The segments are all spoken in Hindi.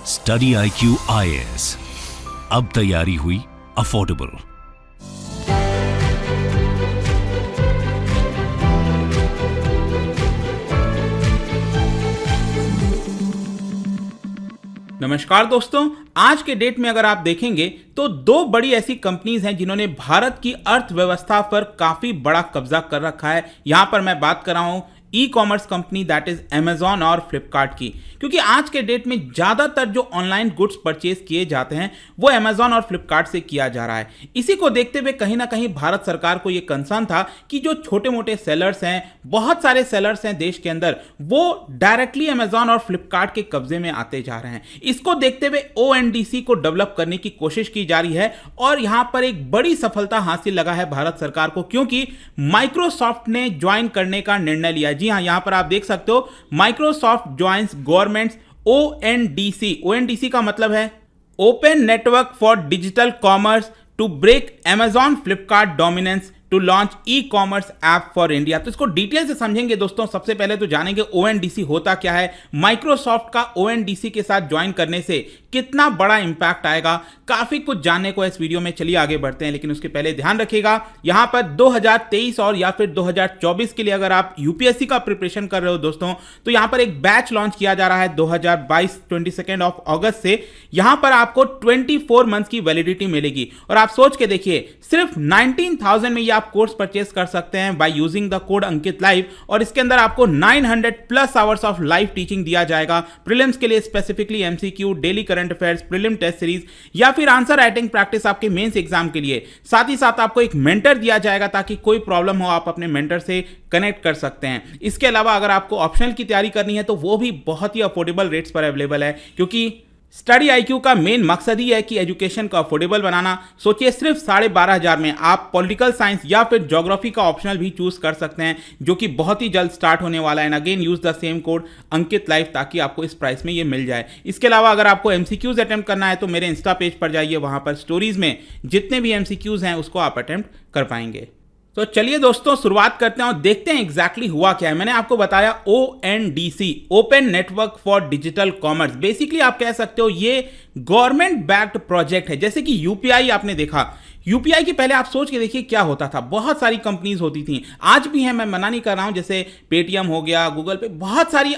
स्टडी IQ IAS, अब तैयारी हुई अफोर्डेबल। नमस्कार दोस्तों, आज के डेट में अगर आप देखेंगे तो दो बड़ी ऐसी कंपनीज हैं जिन्होंने भारत की अर्थव्यवस्था पर काफी बड़ा कब्जा कर रखा है। यहां पर मैं बात कर रहा हूं e commerce company that is Amazon और फ्लिपकार्ट की, क्योंकि आज के डेट में ज्यादातर जो ऑनलाइन गुड्स परचेज किए जाते हैं वो अमेजॉन और फ्लिपकार्ट से किया जा रहा है। इसी को देखते हुए कहीं ना कहीं भारत सरकार को यह कंसर्न था कि जो छोटे मोटे सेलर्स हैं, बहुत सारे सेलर्स हैं देश के अंदर, वो डायरेक्टली अमेजॉन और फ्लिपकार्ट के कब्जे में आते जा रहे हैं। इसको देखते हुए ONDC को डेवलप करने की कोशिश की जा रही है और यहां पर एक बड़ी सफलता हासिल लगा है भारत सरकार को, क्योंकि माइक्रोसॉफ्ट ने ज्वाइन करने का निर्णय लिया। जी हां, यहां पर आप देख सकते हो Microsoft joins governments ONDC। ONDC का मतलब है open network for digital commerce to break Amazon Flipkart dominance to launch e commerce app for India. तो इसको डिटेल से समझेंगे दोस्तों। सबसे पहले तो जानेंगे ONDC होता क्या है, माइक्रोसॉफ्ट का ONDC के साथ ज्वाइन करने से कितना बड़ा इंपैक्ट आएगा, काफी कुछ जानने को इस वीडियो में। चलिए आगे बढ़ते हैं, लेकिन उसके पहले ध्यान रखिएगा यहां पर 2023 और या फिर 2024 के लिए अगर आप UPSC का प्रिपरेशन कर रहे हो दोस्तों, तो यहां पर एक बैच लॉन्च किया जा रहा है 2022 22 अगस्त से। यहां पर आपको 24 मंथ्स की वैलिडिटी मिलेगी और आप सोच के देखिए, सिर्फ 19,000 में ये आप कोर्स परचेस कर सकते हैं by using the code Ankit live, और इसके अंदर आपको 900+ आवर्स ऑफ लाइव टीचिंग दिया जाएगा। प्रीलिम्स के लिए specifically MCQ, daily current affairs, prelim test series या फिर आंसर राइटिंग प्रैक्टिस आपके मेंस एग्जाम के लिए। साथ ही साथ आपको एक मेंटर दिया जाएगा ताकि कोई प्रॉब्लम हो आप अपने मेंटर से कनेक्ट कर सकते हैं। इसके अलावा अगर आपको ऑप्शनल की तैयारी करनी है तो वो भी बहुत ही अफोर्डेबल रेट्स पर अवेलेबल है, क्योंकि स्टडी IQ का मेन मकसद ही है कि एजुकेशन को अफोर्डेबल बनाना। सोचिए, सिर्फ 12,500 में आप पॉलिटिकल साइंस या फिर ज्योग्राफी का ऑप्शनल भी चूज कर सकते हैं, जो कि बहुत ही जल्द स्टार्ट होने वाला है। And again use the same code Ankit live ताकि आपको इस प्राइस में ये मिल जाए। इसके अलावा अगर आपको MCQs अटेम्प्ट करना है तो मेरे इंस्टा पेज पर जाइए, वहां पर स्टोरीज में जितने भी MCQs हैं उसको आप अटेम्प्ट कर पाएंगे। तो चलिए दोस्तों शुरुआत करते हैं और देखते हैं एग्जैक्टली हुआ क्या है। मैंने आपको बताया ONDC, open network for digital commerce. Basically आप कह सकते हो ये गवर्नमेंट बैक्ड प्रोजेक्ट है। जैसे कि UPI आपने देखा, UPI की पहले आप सोच के देखिए क्या होता था। बहुत सारी कंपनीज होती थी, आज भी हैं, मैं मना नहीं कर रहा हूं, जैसे पेटीएम हो गया, गूगल पे, बहुत सारी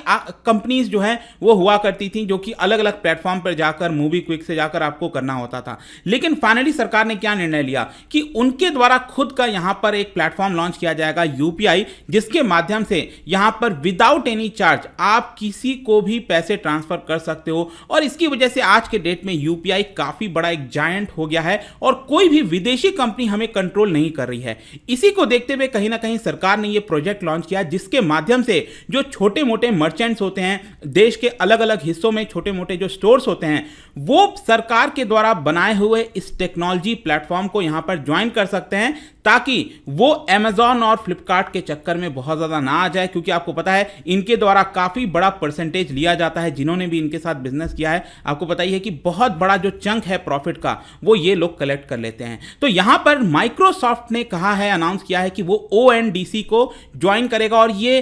कंपनीज जो हैं वो हुआ करती थी, जो कि अलग अलग प्लेटफॉर्म पर जाकर मूवी क्विक से जाकर आपको करना होता था। लेकिन फाइनली सरकार ने क्या निर्णय लिया कि उनके द्वारा खुद का यहां पर एक प्लेटफॉर्म लॉन्च किया जाएगा UPI, जिसके माध्यम से यहां पर विदाउट एनी चार्ज आप किसी को भी पैसे ट्रांसफर कर सकते हो। और इसकी वजह से आज के डेट में UPI काफी बड़ा एक जायंट हो गया है और कोई भी विदेशी कंपनी हमें कंट्रोल नहीं कर रही है। इसी को देखते हुए कहीं ना कहीं सरकार ने यह प्रोजेक्ट लॉन्च किया, जिसके माध्यम से जो छोटे मोटे मर्चेंट्स होते हैं देश के अलग अलग हिस्सों में, छोटे मोटे जो स्टोर्स होते हैं, वो सरकार के द्वारा बनाए हुए इस टेक्नोलॉजी प्लेटफॉर्म को यहां पर ज्वाइन कर सकते हैं, ताकि वो Amazon और फ्लिपकार्ट के चक्कर में बहुत ज्यादा ना आ जाए। क्योंकि आपको पता है इनके द्वारा काफी बड़ा परसेंटेज लिया जाता है। जिन्होंने भी इनके साथ बिजनेस किया है आपको पता ही है कि बहुत बड़ा जो चंक है प्रॉफिट का वो ये लोग कलेक्ट कर लेते हैं। तो यहां पर माइक्रोसॉफ्ट ने कहा है, अनाउंस किया है कि वो ONDC को ज्वाइन करेगा और ये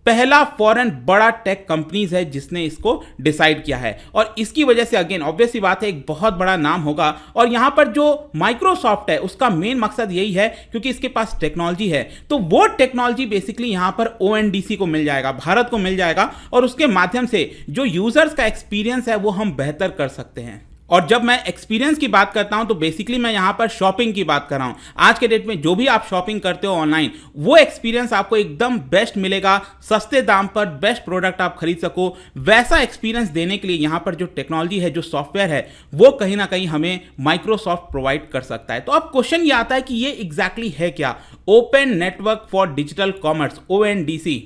पहला फॉरेन बड़ा टेक कंपनीज है जिसने इसको डिसाइड किया है। और इसकी वजह से अगेन ऑब्वियस सी बात है एक बहुत बड़ा नाम होगा। और यहां पर जो माइक्रोसॉफ्ट है उसका मेन मकसद यही है, क्योंकि इसके पास टेक्नोलॉजी है, तो वो टेक्नोलॉजी बेसिकली यहां पर ONDC को मिल जाएगा, भारत को मिल जाएगा, और उसके माध्यम से जो यूजर्स का एक्सपीरियंस है वो हम बेहतर कर सकते हैं। और जब मैं एक्सपीरियंस की बात करता हूं तो बेसिकली मैं यहां पर शॉपिंग की बात कर रहा हूं। आज के डेट में जो भी आप शॉपिंग करते हो ऑनलाइन, वो एक्सपीरियंस आपको एकदम बेस्ट मिलेगा, सस्ते दाम पर बेस्ट प्रोडक्ट आप खरीद सको। वैसा एक्सपीरियंस देने के लिए यहां पर जो टेक्नोलॉजी है, जो सॉफ्टवेयर है, वो कहीं ना कहीं हमें माइक्रोसॉफ्ट प्रोवाइड कर सकता है। तो अब क्वेश्चन ये आता है कि ये एग्जैक्टली है क्या, open network for digital commerce ONDC।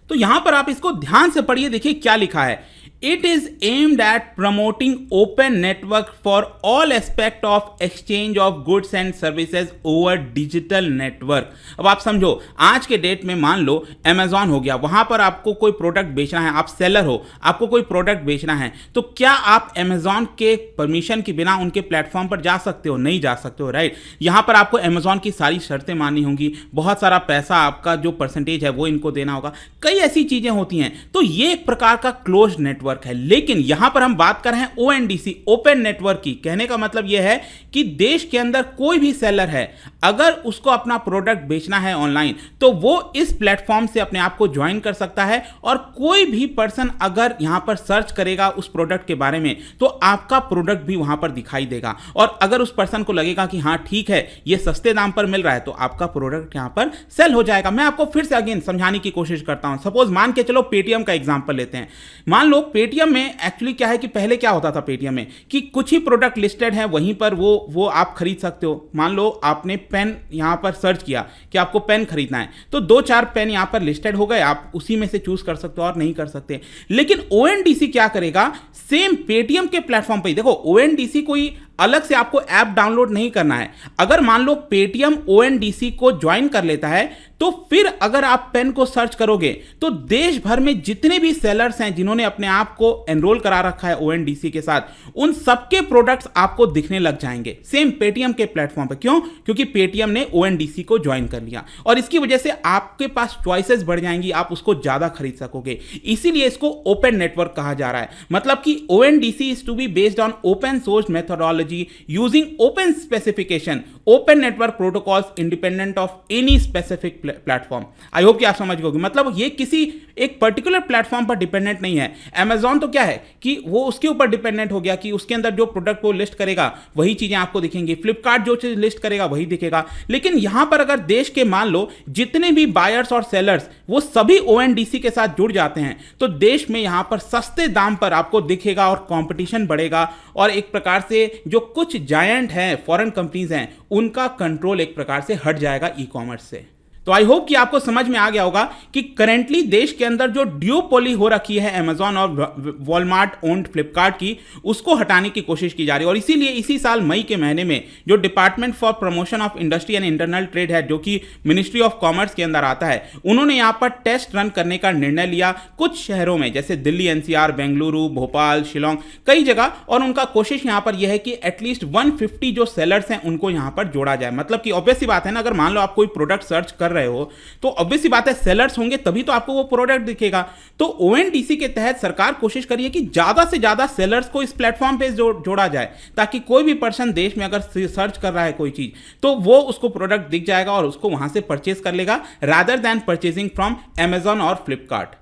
तो यहां पर आप इसको ध्यान से पढ़िए, देखिए क्या लिखा है। It is aimed at promoting open network for all aspect of exchange of goods and services over digital network। अब आप समझो, आज के डेट में मान लो Amazon हो गया, वहां पर आपको कोई प्रोडक्ट बेचना है, आप सेलर हो, आपको कोई प्रोडक्ट बेचना है, तो क्या आप Amazon के परमिशन के बिना उनके प्लेटफॉर्म पर जा सकते हो? नहीं जा सकते हो, राइट। यहां पर आपको Amazon की सारी शर्तें माननी होंगी, बहुत सारा पैसा आपका जो परसेंटेज है वो इनको देना होगा, कई ऐसी चीजें होती हैं। तो ये एक प्रकार का क्लोज नेटवर्क नेटवर्क है। लेकिन यहां पर हम बात कर रहे हैं ONDC, ओपन नेटवर्क की। कहने का मतलब यह है कि देश के अंदर कोई भी सेलर है, अगर उसको अपना प्रोडक्ट बेचना है ऑनलाइन, तो वो इस प्लेटफॉर्म से अपने आप को ज्वाइन कर सकता है। और कोई भी पर्सन अगर यहां पर सर्च करेगा उस प्रोडक्ट के बारे में, तो आपका प्रोडक्ट भी वहां पर दिखाई देगा। और अगर उस पर्सन को लगेगा कि हाँ ठीक है, ये सस्ते दाम पर मिल रहा है, तो आपका प्रोडक्ट यहां पर सेल हो जाएगा। मैं आपको फिर से अगेन समझाने की कोशिश करता हूं। सपोज मान के चलो पेटीएम का एग्जांपल लेते हैं। मान लो पेटीएम में एक्चुअली क्या है कि पहले क्या होता था पेटीएम में कि कुछ ही प्रोडक्ट लिस्टेड है, वहीं पर वो आप खरीद सकते हो। मान लो आपने पेन यहां पर सर्च किया कि आपको पेन खरीदना है, तो 2-4 पेन यहां पर लिस्टेड हो गए, आप उसी में से चूज कर सकते हो और नहीं कर सकते। लेकिन ONDC क्या करेगा, सेम पेटीएम के प्लेटफॉर्म पे, देखो ONDC कोई अलग से आपको ऐप डाउनलोड नहीं करना है। अगर मान लो पेटीएम ONDC को ज्वाइन कर लेता है, तो फिर अगर आप पेन को सर्च करोगे तो देश भर में जितने भी सेलर्स हैं जिन्होंने अपने आप को एनरोल करा रखा है ONDC के साथ, उन सबके प्रोडक्ट्स आपको दिखने लग जाएंगे सेम पेटीएम के प्लेटफॉर्म पे। क्यों? क्योंकि पेटीएम ने ONDC को ज्वाइन कर लिया और इसकी वजह से आपके पास चॉइसेस बढ़ जाएंगी, आप उसको ज्यादा खरीद सकोगे। इसीलिए इसको ओपन नेटवर्क कहा जा रहा है। मतलब कि ONDC is to be based on open source methodology using open specification, open network protocols independent of any specific platform. I hope कि आप समझ गए। मतलब ये किसी एक पर्टिकुलर प्लेटफॉर्म पर डिपेंडेंट नहीं है। Amazon तो क्या है कि वो उसके ऊपर डिपेंडेंट हो गया कि उसके अंदर जो प्रोडक्ट वो लिस्ट करेगा वही चीजें आपको दिखेंगी। फ्लिपकार्ट जो चीज लिस्ट करेगा वही दिखेगा। लेकिन यहां पर अगर देश के मान लो जितने भी बायर्स और सेलर्स वो सभी ONDC के साथ जुड़ जाते हैं, तो देश में यहां पर सस्ते दाम पर आपको दिखेगा और कंपटीशन बढ़ेगा। और एक प्रकार से जो कुछ जायंट हैं, फॉरेन कंपनीज हैं, उनका कंट्रोल एक प्रकार से हट जाएगा ई कॉमर्स से। तो आई होप कि आपको समझ में आ गया होगा कि करेंटली देश के अंदर जो ड्यूओपोली हो रखी है अमेजॉन और वॉलमार्ट ओन्ड फ्लिपकार्ट की, उसको हटाने की कोशिश की जा रही है। और इसीलिए इसी साल मई के महीने में जो department for promotion of industry and internal trade है, जो कि मिनिस्ट्री ऑफ कॉमर्स के अंदर आता है, उन्होंने यहां पर टेस्ट रन करने का निर्णय लिया कुछ शहरों में, जैसे दिल्ली NCR, बेंगलुरु, भोपाल, शिलोंग, कई जगह। और उनका कोशिश यहां पर यह है कि एटलीस्ट 150 जो सेलर्स हैं उनको यहां पर जोड़ा जाए। मतलब कि ऑब्वियस सी बात है ना, अगर मान लो आप कोई प्रोडक्ट सर्च कर रहे हो तो ऑब्वियस सी बात है सेलर्स होंगे तभी तो आपको वो प्रोडक्ट दिखेगा। तो ONDC के तहत सरकार कोशिश करी है कि ज्यादा से ज्यादा सेलर्स को इस प्लेटफॉर्म पे जोड़ा जाए, ताकि कोई भी पर्सन देश में अगर सर्च कर रहा है कोई चीज, तो वो उसको प्रोडक्ट दिख जाएगा और उसको वहां से परचेज कर लेगा, rather than purchasing from Amazon और फ्लिपकार्ट।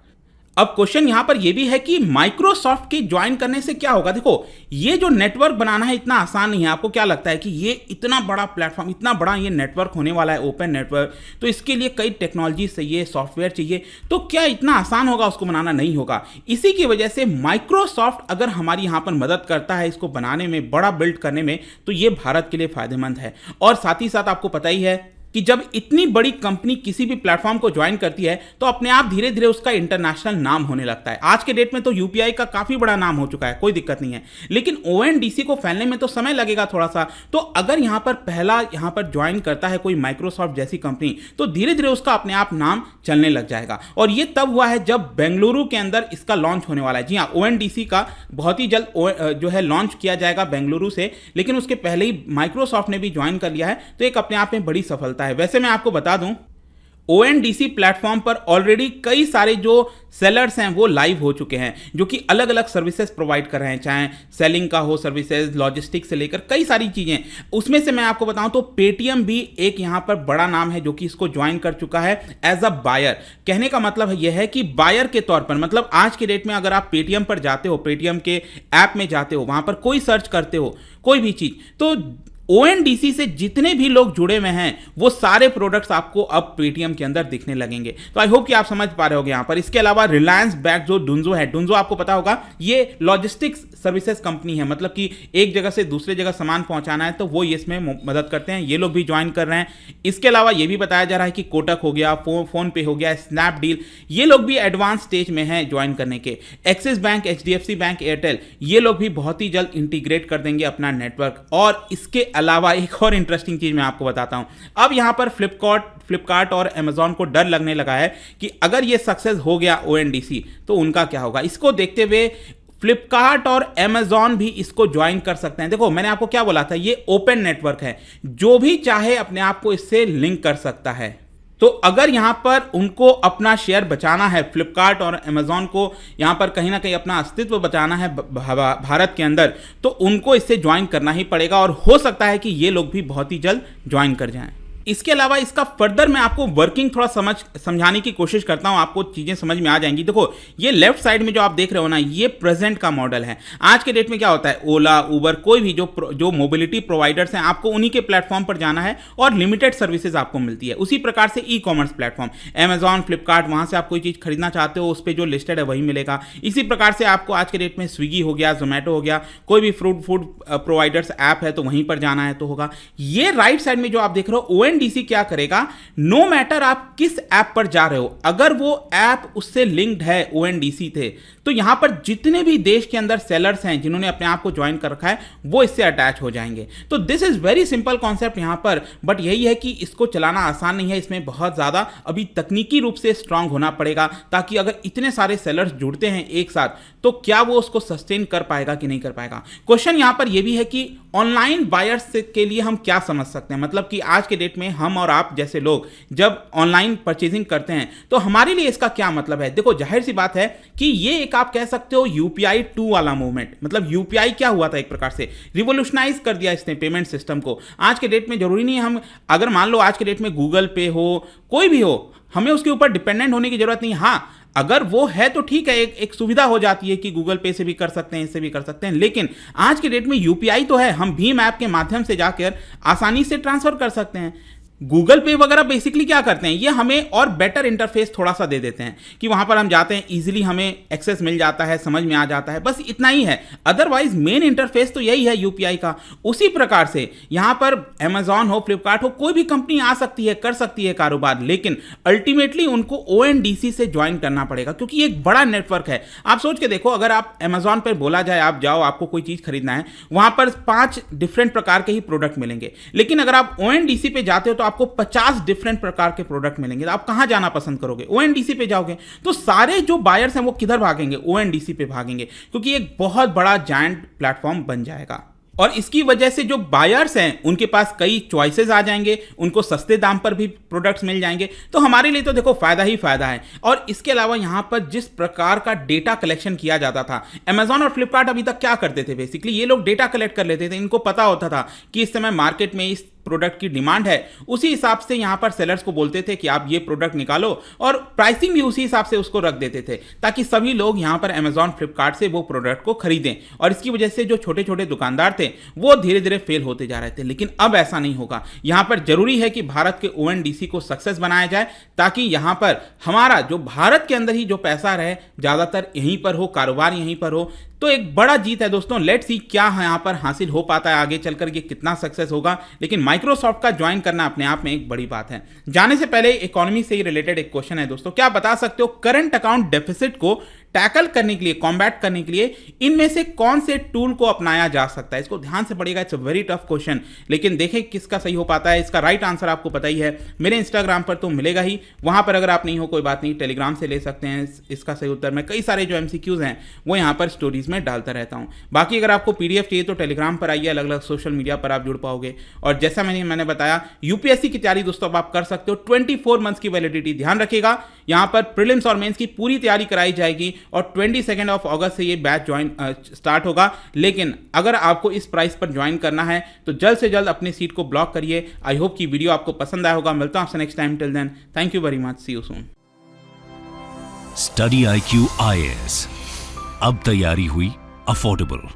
अब क्वेश्चन यहां पर यह भी है कि माइक्रोसॉफ्ट के ज्वाइन करने से क्या होगा। देखो, ये जो नेटवर्क बनाना है इतना आसान नहीं है। आपको क्या लगता है कि ये इतना बड़ा प्लेटफॉर्म, इतना बड़ा ये नेटवर्क होने वाला है, ओपन नेटवर्क, तो इसके लिए कई टेक्नोलॉजी चाहिए, सॉफ्टवेयर चाहिए, तो क्या इतना आसान होगा उसको बनाना? नहीं होगा। इसी की वजह से माइक्रोसॉफ्ट अगर हमारी यहां पर मदद करता है इसको बनाने में, बड़ा बिल्ड करने में, तो ये भारत के लिए फायदेमंद है। और साथ ही साथ आपको पता ही है कि जब इतनी बड़ी कंपनी किसी भी प्लेटफॉर्म को ज्वाइन करती है तो अपने आप धीरे धीरे उसका इंटरनेशनल नाम होने लगता है। आज के डेट में तो यूपीआई का काफी बड़ा नाम हो चुका है, कोई दिक्कत नहीं है। लेकिन ONDC को फैलने में तो समय लगेगा थोड़ा सा। तो अगर यहां पर पहला यहां पर ज्वाइन करता है कोई माइक्रोसॉफ्ट जैसी कंपनी, तो धीरे धीरे उसका अपने आप नाम चलने लग जाएगा। और यह तब हुआ है जब बेंगलुरु के अंदर इसका लॉन्च होने वाला है। जी हाँ, ONDC का बहुत ही जल्द जो है लॉन्च किया जाएगा बेंगलुरु से। लेकिन उसके पहले ही माइक्रोसॉफ्ट ने भी ज्वाइन कर लिया है, तो एक अपने आप में बड़ी सफलता है। वैसे मैं आपको बता दूं, ONDC प्लेटफॉर्म पर ऑलरेडी कई सारे जो सेलर्स हैं वो लाइव हो चुके हैं, जो कि अलग अलग सर्विसेज प्रोवाइड कर रहे हैं, चाहे सेलिंग का हो सर्विसेज, लॉजिस्टिक्स से लेकर कई सारी चीजें। उसमें से मैं आपको बताऊं तो पेटीएम भी एक यहां पर बड़ा नाम है जो कि इसको ज्वाइन कर चुका है एज अ बायर। कहने का मतलब यह है कि बायर के तौर पर, मतलब आज के डेट में अगर आप पेटीएम पर जाते हो, पेटीएम के ऐप में जाते हो, वहां पर कोई सर्च करते हो कोई भी चीज, तो ONDC से जितने भी लोग जुड़े हुए हैं वो सारे प्रोडक्ट्स आपको अब पेटीएम के अंदर दिखने लगेंगे। तो आई होप कि आप समझ पा रहे होगे यहां पर। इसके अलावा रिलायंस बैंक जो डुंजो है, डुंजो आपको पता होगा ये लॉजिस्टिक्स सर्विसेज कंपनी है, मतलब कि एक जगह से दूसरे जगह सामान पहुंचाना है तो वो इसमें मदद करते हैं, ये लोग भी ज्वाइन कर रहे हैं। इसके अलावा ये भी बताया जा रहा है कि कोटक हो गया, फोन पे हो गया, स्नैपडील, ये लोग भी एडवांस स्टेज में हैं ज्वाइन करने के। Axis bank, HDFC bank, Airtel, ये लोग भी बहुत ही जल्द इंटीग्रेट कर देंगे अपना नेटवर्क। और इसके अलावा एक और इंटरेस्टिंग चीज मैं आपको बताता हूं। अब यहां पर फ्लिपकार्ट और Amazon को डर लगने लगा है कि अगर ये सक्सेस हो गया ONDC तो उनका क्या होगा। इसको देखते हुए फ्लिपकार्ट और Amazon भी इसको ज्वाइन कर सकते हैं। देखो, मैंने आपको क्या बोला था, ये ओपन नेटवर्क है, जो भी चाहे अपने आप को इससे लिंक कर सकता है। तो अगर यहाँ पर उनको अपना शेयर बचाना है, फ्लिपकार्ट और अमेजॉन को यहाँ पर कहीं ना कहीं अपना अस्तित्व बचाना है भारत के अंदर, तो उनको इससे ज्वाइन करना ही पड़ेगा और हो सकता है कि ये लोग भी बहुत ही जल्द ज्वाइन कर जाएं। इसके अलावा इसका फर्दर मैं आपको वर्किंग थोड़ा समझाने की कोशिश करता हूं, आपको चीज़ें समझ में आ जाएंगी। देखो ये लेफ्ट साइड में जो आप देख रहे हो ना, ये प्रेजेंट का मॉडल है। आज के डेट में क्या होता है, ओला, उबर, कोई भी जो मोबिलिटी प्रोवाइडर्स हैं, आपको उन्हीं के प्लेटफॉर्म पर जाना है और लिमिटेड सर्विसेज आपको मिलती है। उसी प्रकार से e commerce platform Amazon, Flipkart, वहाँ से आप कोई चीज़ खरीदना चाहते हो, उस पर जो लिस्टेड है वही मिलेगा। इसी प्रकार से आपको आज के डेट में स्विगी हो गया, जोमेटो हो गया, कोई भी फूड प्रोवाइडर्स ऐप है तो वहीं पर जाना है तो होगा। ये राइट साइड में जो आप देख रहे हो, ओएनडीसी क्या करेगा, नो मैटर आप किस ऐप पर जा रहे हो, अगर वो ऐप उससे लिंक्ड है ओएनडीसी थे, तो यहां पर जितने भी देश के अंदर सेलर्स हैं जिन्होंने अपने आप को ज्वाइन कर रखा है, वो इससे अटैच हो जाएंगे। तो this is very simple concept यहां पर, बट यही है कि इसको चलाना आसान नहीं है, इसमें बहुत ज्यादा अभी तकनीकी रूप से स्ट्रांग होना पड़ेगा, ताकि अगर इतने सारे सेलर्स जुड़ते हैं एक साथ तो क्या वो उसको सस्टेन कर पाएगा कि नहीं कर पाएगा। क्वेश्चन यहां पर यह भी है कि ऑनलाइन बायर्स के लिए हम क्या समझ सकते हैं, मतलब कि आज के डेट में हम और आप जैसे लोग जब ऑनलाइन परचेजिंग करते हैं तो हमारे लिए इसका क्या मतलब है। देखो जाहिर सी बात है कि ये एक आप कह सकते हो यूपीआई 2 वाला मूवमेंट, मतलब यूपीआई क्या हुआ था, एक प्रकार से रिवोल्यूशनाइज कर दिया इसने पेमेंट सिस्टम को। आज के डेट में जरूरी नहीं है हम, अगर मान लो आज के डेट में गूगल पे हो, कोई भी हो, हमें उसके ऊपर डिपेंडेंट होने की जरूरत नहीं। हाँ, अगर वो है तो ठीक है, एक सुविधा हो जाती है कि गूगल पे से भी कर सकते हैं, इससे भी कर सकते हैं, लेकिन आज के डेट में यूपीआई तो है, हम भीम ऐप के माध्यम से जाकर आसानी से ट्रांसफर कर सकते हैं। गूगल पे वगैरह बेसिकली क्या करते हैं, ये हमें और बेटर इंटरफेस थोड़ा सा दे देते हैं कि वहां पर हम जाते हैं, इजीली हमें एक्सेस मिल जाता है, समझ में आ जाता है, बस इतना ही है। अदरवाइज मेन इंटरफेस तो यही है यूपीआई का। उसी प्रकार से यहां पर अमेजॉन हो, फ्लिपकार्ट हो, कोई भी कंपनी आ सकती है, कर सकती है कारोबार, लेकिन अल्टीमेटली उनको ओएनडीसी से ज्वाइन करना पड़ेगा, क्योंकि एक बड़ा नेटवर्क है। आप सोच के देखो, अगर आप अमेजॉन पर बोला जाए आप जाओ, आपको कोई चीज खरीदना है, वहां पर 5 डिफरेंट प्रकार के ही प्रोडक्ट मिलेंगे, लेकिन अगर आप ओएनडीसी पे जाते हो तो आपको 50 डिफरेंट प्रकार के प्रोडक्ट मिलेंगे। तो आप कहां जाना पसंद करोगे, ओएनडीसी पे जाओगे। तो सारे जो बायर्स हैं वो किधर भागेंगे, ओएनडीसी पे भागेंगे, क्योंकि एक बहुत बड़ा जायंट प्लेटफॉर्म बन जाएगा। और इसकी वजह से जो बायर्स हैं उनके पास कई चॉइसेस आ जाएंगे, उनको सस्ते दाम पर भी प्रोडक्ट्स मिल जाएंगे। तो हमारे लिए तो देखो फायदा ही फायदा है। और इसके अलावा यहां पर जिस प्रकार का डेटा कलेक्शन किया जाता था, अमेजॉन और फ्लिपकार्ट अभी तक क्या करते थे, बेसिकली ये लोग डेटा कलेक्ट कर लेते थे। इनको पता होता था कि इस समय मार्केट में इस प्रोडक्ट की डिमांड है, उसी हिसाब से यहां पर सेलर्स को बोलते थे कि आप ये प्रोडक्ट निकालो, और प्राइसिंग भी उसी हिसाब से उसको रख देते थे, ताकि सभी लोग यहां पर अमेजॉन, फ्लिपकार्ट से वो प्रोडक्ट को खरीदें। और इसकी वजह से जो छोटे छोटे दुकानदार थे वो धीरे धीरे फेल होते जा रहे थे। लेकिन अब ऐसा नहीं होगा। यहां पर जरूरी है कि भारत के ओएनडीसी को सक्सेस बनाया जाए, ताकि यहां पर हमारा जो भारत के अंदर ही जो पैसा रहे, ज्यादातर यहीं पर हो, कारोबार यहीं पर हो। तो एक बड़ा जीत है दोस्तों। लेट्स सी क्या यहां पर हासिल हो पाता है आगे चलकर, ये कितना सक्सेस होगा। लेकिन माइक्रोसॉफ्ट का ज्वाइन करना अपने आप में एक बड़ी बात है। जाने से पहले इकोनॉमी से ही रिलेटेड एक क्वेश्चन है दोस्तों, क्या बता सकते हो करंट अकाउंट डेफिसिट को टैकल करने के लिए, कॉम्बैट करने के लिए इनमें से कौन से टूल को अपनाया जा सकता है? इसको ध्यान से पढ़िएगा, it's a very tough question, लेकिन देखें किसका सही हो पाता है। इसका राइट आंसर आपको पता ही है, मेरे इंस्टाग्राम पर तो मिलेगा ही, वहां पर अगर आप नहीं हो कोई बात नहीं, टेलीग्राम से ले सकते हैं इसका सही उत्तर। मैं कई सारे जो एमसीक्यूज हैं वो यहाँ पर स्टोरीज में डालता रहता हूँ। बाकी अगर आपको पीडीएफ चाहिए तो टेलीग्राम पर आइए, अलग अलग सोशल मीडिया पर आप जुड़ पाओगे। और जैसा मैंने बताया, यूपीएससी की तैयारी दोस्तों अब आप कर सकते हो, 24 मंथ्स की वैलिडिटी। ध्यान रखिएगा, यहाँ पर प्रीलिम्स और मेंस की पूरी तैयारी कराई जाएगी और 22 अगस्त से ये बैच ज्वाइन स्टार्ट होगा। लेकिन अगर आपको इस प्राइस पर ज्वाइन करना है तो जल्द से जल्द अपनी सीट को ब्लॉक करिए। आई होप कि वीडियो आपको पसंद आया होगा। मिलता हूं आपसे next time. Till then, thank you very much, see you soon. Study IQ IAS, अब तैयारी हुई अफोर्डेबल।